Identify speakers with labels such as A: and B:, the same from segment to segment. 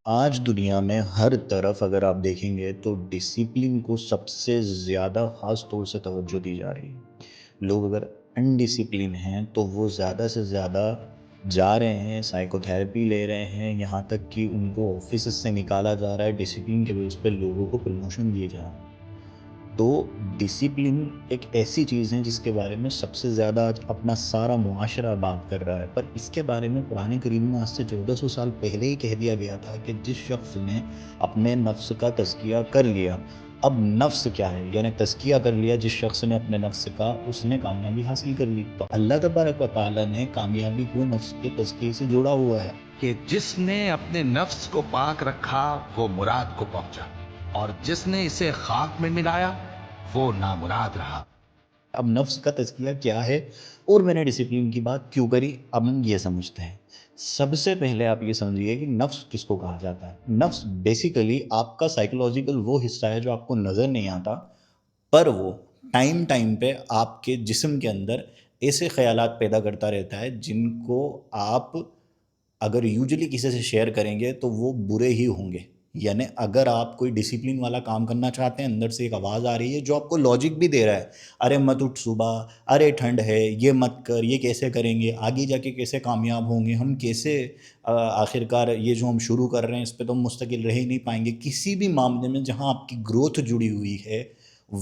A: آج دنیا میں ہر طرف اگر آپ دیکھیں گے تو ڈسپلن کو سب سے زیادہ خاص طور سے توجہ دی جا رہی ہے۔ لوگ اگر انڈسپلن ہیں تو وہ زیادہ سے زیادہ جا رہے ہیں، سائیکو تھیراپی لے رہے ہیں، یہاں تک کہ ان کو آفس سے نکالا جا رہا ہے، ڈسپلن کے بیس پہ لوگوں کو پروموشن دیے جا رہے ہیں۔ تو ڈسپلن ایک ایسی چیز ہے جس کے بارے میں سب سے زیادہ آج اپنا سارا معاشرہ بات کر رہا ہے، پر اس کے بارے میں قرآن کریم میں آج سے 1400 سال پہلے ہی کہہ دیا گیا تھا کہ جس شخص نے اپنے نفس کا تزکیہ کر لیا، اب نفس کیا ہے، یعنی تزکیہ کر لیا جس شخص نے اپنے نفس کا، اس نے کامیابی حاصل کر لی۔ تو اللہ تبارک و تعالیٰ نے کامیابی کو نفس کے تزکیے سے جوڑا ہوا ہے
B: کہ جس نے اپنے نفس کو پاک رکھا وہ مراد کو پہنچا، اور جس نے اسے خاک میں ملایا وہ نامراد رہا۔
A: اب نفس کا تزکیہ کیا ہے اور میں نے ڈسپلن کی بات کیوں کری، اب ہم یہ سمجھتے ہیں۔ سب سے پہلے آپ یہ سمجھیے کہ نفس کس کو کہا جاتا ہے۔ نفس بیسیکلی آپ کا سائیکولوجیکل وہ حصہ ہے جو آپ کو نظر نہیں آتا، پر وہ ٹائم پہ آپ کے جسم کے اندر ایسے خیالات پیدا کرتا رہتا ہے جن کو آپ اگر یوزلی کسی سے شیئر کریں گے تو وہ برے ہی ہوں گے۔ یعنی اگر آپ کوئی ڈسپلن والا کام کرنا چاہتے ہیں، اندر سے ایک آواز آ رہی ہے جو آپ کو لاجک بھی دے رہا ہے، ارے مت اٹھ صبح، ارے ٹھنڈ ہے، یہ مت کر، یہ کیسے کریں گے، آگے جا کے کیسے کامیاب ہوں گے ہم، کیسے آخرکار یہ جو ہم شروع کر رہے ہیں اس پہ تو ہم مستقل رہ ہی نہیں پائیں گے۔ کسی بھی معاملے میں جہاں آپ کی گروتھ جڑی ہوئی ہے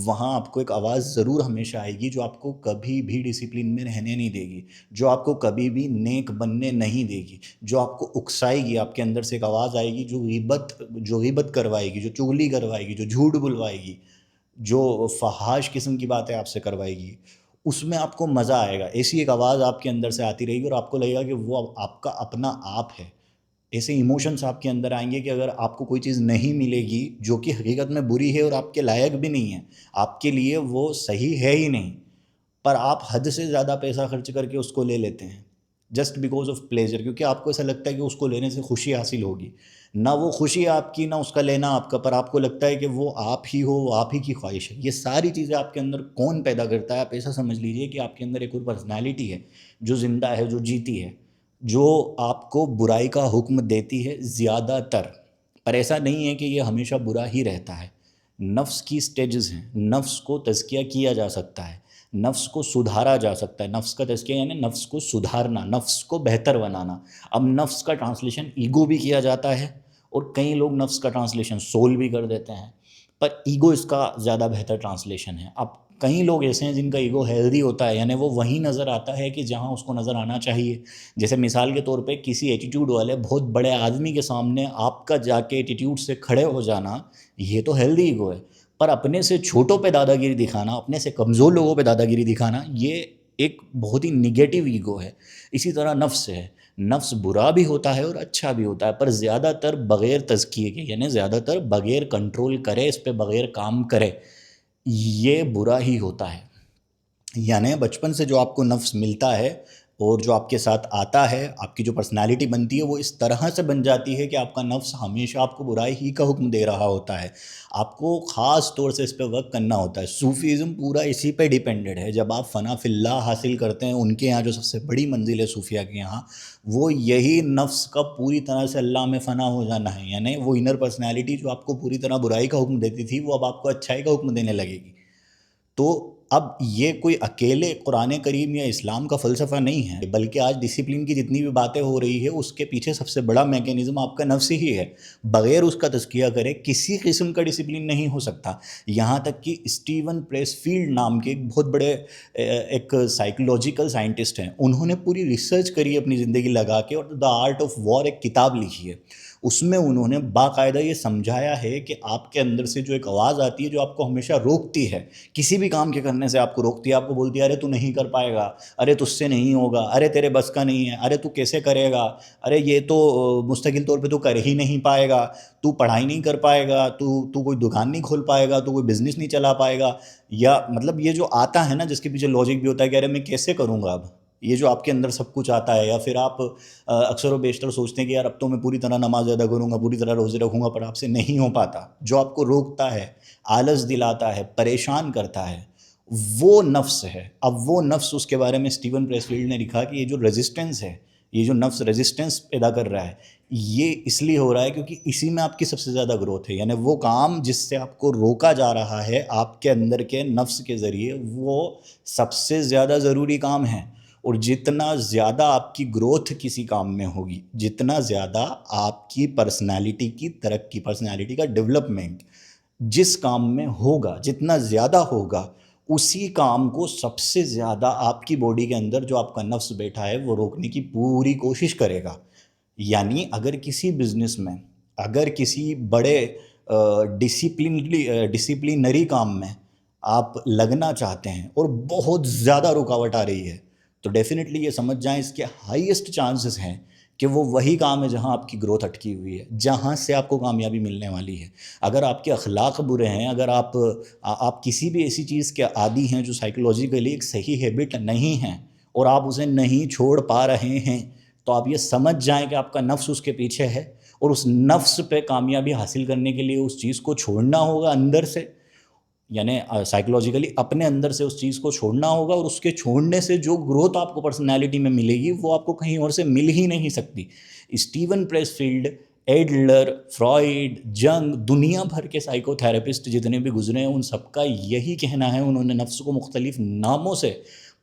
A: وہاں آپ کو ایک آواز ضرور ہمیشہ آئے گی جو آپ کو کبھی بھی ڈسپلن میں رہنے نہیں دے گی، جو آپ کو کبھی بھی نیک بننے نہیں دے گی، جو آپ کو اکسائے گی۔ آپ کے اندر سے ایک آواز آئے گی جو غیبت کروائے گی، جو چغلی کروائے گی، جو جھوٹ بلوائے گی، جو فحاش قسم کی باتیں آپ سے کروائے گی۔ اس میں آپ کو مزہ آئے گا، ایسی ایک آواز آپ کے اندر سے آتی رہے گی اور آپ کو لگے گا کہ وہ آپ کا اپنا آپ ہے۔ ایسے ایموشنس آپ کے اندر آئیں گے کہ اگر آپ کو کوئی چیز نہیں ملے گی جو کہ حقیقت میں بری ہے اور آپ کے لائق بھی نہیں ہے، آپ کے لیے وہ صحیح ہے ہی نہیں، پر آپ حد سے زیادہ پیسہ خرچ کر کے اس کو لے لیتے ہیں جسٹ بیکاز آف پلیزر، کیونکہ آپ کو ایسا لگتا ہے کہ اس کو لینے سے خوشی حاصل ہوگی۔ نہ وہ خوشی آپ کی، نہ اس کا لینا آپ کا، پر آپ کو لگتا ہے کہ وہ آپ ہی ہو، وہ آپ ہی کی خواہش ہے۔ یہ ساری چیزیں آپ کے اندر کون پیدا کرتا ہے؟ آپ ایسا سمجھ لیجئے کہ آپ کے اندر ایک اور پرسنالٹی ہے جو زندہ ہے، جو جیتی ہے، جو آپ کو برائی کا حکم دیتی ہے زیادہ تر، پر ایسا نہیں ہے کہ یہ ہمیشہ برا ہی رہتا ہے۔ نفس کی سٹیجز ہیں، نفس کو تزکیہ کیا جا سکتا ہے، نفس کو سدھارا جا سکتا ہے۔ نفس کا تزکیہ یعنی نفس کو سدھارنا، نفس کو بہتر بنانا۔ اب نفس کا ٹرانسلیشن ایگو بھی کیا جاتا ہے اور کئی لوگ نفس کا ٹرانسلیشن سول بھی کر دیتے ہیں، پر ایگو اس کا زیادہ بہتر ٹرانسلیشن ہے۔ اب کئی لوگ ایسے ہیں جن کا ایگو ہیلدی ہوتا ہے، یعنی وہ وہیں نظر آتا ہے کہ جہاں اس کو نظر آنا چاہیے۔ جیسے مثال کے طور پہ کسی ایٹیٹیوڈ والے بہت بڑے آدمی کے سامنے آپ کا جا کے ایٹیٹیوڈ سے کھڑے ہو جانا، یہ تو ہیلدی ایگو ہے، پر اپنے سے چھوٹوں پہ دادا گیری دکھانا، اپنے سے کمزور لوگوں پہ دادا گیری دکھانا، یہ ایک بہت ہی نگیٹو ایگو ہے۔ اسی طرح نفس ہے، نفس برا بھی ہوتا ہے اور اچھا بھی ہوتا ہے، پر زیادہ تر بغیر تزکیے کے، یعنی زیادہ تر بغیر کنٹرول کرے، اس پہ بغیر کام کرے، یہ برا ہی ہوتا ہے۔ یعنی بچپن سے جو آپ کو نفس ملتا ہے اور جو آپ کے ساتھ آتا ہے، آپ کی جو پرسنالٹی بنتی ہے وہ اس طرح سے بن جاتی ہے کہ آپ کا نفس ہمیشہ آپ کو برائی ہی کا حکم دے رہا ہوتا ہے۔ آپ کو خاص طور سے اس پہ ورک کرنا ہوتا ہے۔ صوفیزم پورا اسی پہ ڈیپینڈڈ ہے۔ جب آپ فنا فی اللہ حاصل کرتے ہیں، ان کے یہاں جو سب سے بڑی منزل ہے صوفیہ کے یہاں، وہ یہی نفس کا پوری طرح سے اللہ میں فنا ہو جانا ہے۔ یعنی وہ انر پرسنالٹی جو آپ کو پوری طرح برائی کا حکم دیتی تھی، وہ اب آپ کو اچھائی کا حکم دینے لگے گی۔ تو اب یہ کوئی اکیلے قرآن کریم یا اسلام کا فلسفہ نہیں ہے، بلکہ آج ڈسپلن کی جتنی بھی باتیں ہو رہی ہے اس کے پیچھے سب سے بڑا میکینزم آپ کا نفس ہی ہے۔ بغیر اس کا تزکیہ کرے کسی قسم کا ڈسپلن نہیں ہو سکتا۔ یہاں تک کہ اسٹیون پریس فیلڈ نام کے ایک بہت بڑے ایک سائیکولوجیکل سائنٹسٹ ہیں، انہوں نے پوری ریسرچ کری اپنی زندگی لگا کے، اور دا آرٹ آف وار ایک کتاب لکھی ہے۔ اس میں انہوں نے باقاعدہ یہ سمجھایا ہے کہ آپ کے اندر سے جو ایک آواز آتی ہے جو آپ کو ہمیشہ روکتی ہے، کسی بھی کام کے کرنے سے آپ کو روکتی ہے، آپ کو بولتی ہے ارے تو نہیں کر پائے گا، ارے تجھ سے نہیں ہوگا، ارے تیرے بس کا نہیں ہے، ارے تو کیسے کرے گا، ارے یہ تو مستقل طور پہ تو کر ہی نہیں پائے گا، تو پڑھائی نہیں کر پائے گا، تو کوئی دکان نہیں کھول پائے گا، تو کوئی بزنس نہیں چلا پائے گا۔ یا مطلب یہ جو آتا ہے نا، جس کے پیچھے لاجک بھی ہوتا ہے کہ ارے میں کیسے کروں گا اب، یہ جو آپ کے اندر سب کچھ آتا ہے۔ یا پھر آپ اکثر و بیشتر سوچتے ہیں کہ یار اب تو میں پوری طرح نماز ادا کروں گا، پوری طرح روزے رکھوں گا، پر آپ سے نہیں ہو پاتا۔ جو آپ کو روکتا ہے، آلس دلاتا ہے، پریشان کرتا ہے، وہ نفس ہے۔ اب وہ نفس، اس کے بارے میں اسٹیون پریس فیلڈ نے لکھا کہ یہ جو ریزسٹنس ہے، یہ جو نفس ریزسٹنس پیدا کر رہا ہے یہ اس لیے ہو رہا ہے کیونکہ اسی میں آپ کی سب سے زیادہ گروتھ ہے. یعنی وہ کام جس سے آپ کو روکا جا رہا ہے آپ کے اندر کے نفس کے ذریعے وہ سب سے زیادہ ضروری کام ہے. اور جتنا زیادہ آپ کی گروتھ کسی کام میں ہوگی، جتنا زیادہ آپ کی پرسنالٹی کی ترقی، پرسنالٹی کا ڈیولپمنٹ جس کام میں ہوگا، جتنا زیادہ ہوگا، اسی کام کو سب سے زیادہ آپ کی باڈی کے اندر جو آپ کا نفس بیٹھا ہے وہ روکنے کی پوری کوشش کرے گا. یعنی اگر کسی بزنس میں، اگر کسی بڑے ڈسپلینری کام میں آپ لگنا چاہتے ہیں اور بہت زیادہ رکاوٹ آ رہی ہے تو ڈیفینیٹلی یہ سمجھ جائیں اس کے ہائیسٹ چانسز ہیں کہ وہ وہی کام ہے جہاں آپ کی گروتھ اٹکی ہوئی ہے، جہاں سے آپ کو کامیابی ملنے والی ہے. اگر آپ کے اخلاق برے ہیں، اگر آپ کسی بھی ایسی چیز کے عادی ہیں جو سائیکولوجیکلی ایک صحیح ہیبٹ نہیں ہیں اور آپ اسے نہیں چھوڑ پا رہے ہیں، تو آپ یہ سمجھ جائیں کہ آپ کا نفس اس کے پیچھے ہے اور اس نفس پہ کامیابی حاصل کرنے کے لیے اس چیز کو چھوڑنا ہوگا اندر سے. یعنی سائیکولوجیکلی اپنے اندر سے اس چیز کو چھوڑنا ہوگا، اور اس کے چھوڑنے سے جو گروتھ آپ کو پرسنالٹی میں ملے گی وہ آپ کو کہیں اور سے مل ہی نہیں سکتی. Steven press field, Adler, fried, جنگ، دنیا بھر کے سائیکو تھراپسٹ جتنے بھی گزرے ہیں ان سب کا یہی کہنا ہے. انہوں نے نفس کو مختلف ناموں سے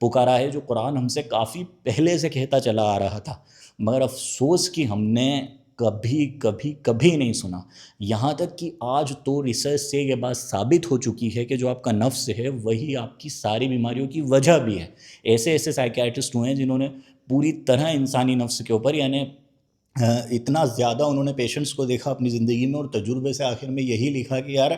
A: پکارا ہے جو قرآن ہم سے کافی پہلے سے کہتا چلا آ رہا تھا، مگر افسوس کہ ہم نے کبھی نہیں سنا. یہاں تک کہ آج تو ریسرچ سے یہ بات ثابت ہو چکی ہے کہ جو آپ کا نفس ہے وہی آپ کی ساری بیماریوں کی وجہ بھی ہے. ایسے سائیکیاٹرسٹ ہوئے ہیں جنہوں نے پوری طرح انسانی نفس کے اوپر، یعنی اتنا زیادہ انہوں نے پیشنٹس کو دیکھا اپنی زندگی میں اور تجربے سے آخر میں یہی لکھا کہ یار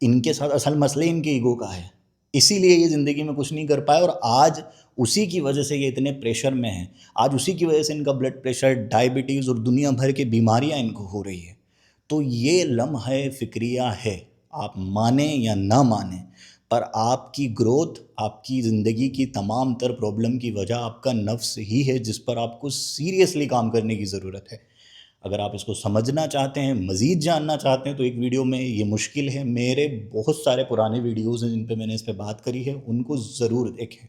A: ان کے ساتھ اصل مسئلہ ان کے ایگو کا ہے، اسی لیے یہ زندگی میں کچھ نہیں کر پائے اور آج اسی کی وجہ سے یہ اتنے پریشر میں ہیں. آج اسی کی وجہ سے ان کا بلڈ پریشر، ڈائبٹیز اور دنیا بھر کے بیماریاں ان کو ہو رہی ہے. تو یہ لمحہ فکریہ ہے، آپ مانیں یا نہ مانیں، پر آپ کی گروتھ، آپ کی زندگی کی تمام تر پرابلم کی وجہ آپ کا نفس ہی ہے، جس پر آپ کو سیریسلی کام کرنے کی ضرورت ہے. اگر آپ اس کو سمجھنا چاہتے ہیں، مزید جاننا چاہتے ہیں، تو ایک ویڈیو میں یہ مشکل ہے، میرے بہت سارے پرانے ویڈیوز ہیں جن پہ میں نے اس پہ بات کری ہے، ان کو ضرور دیکھیں.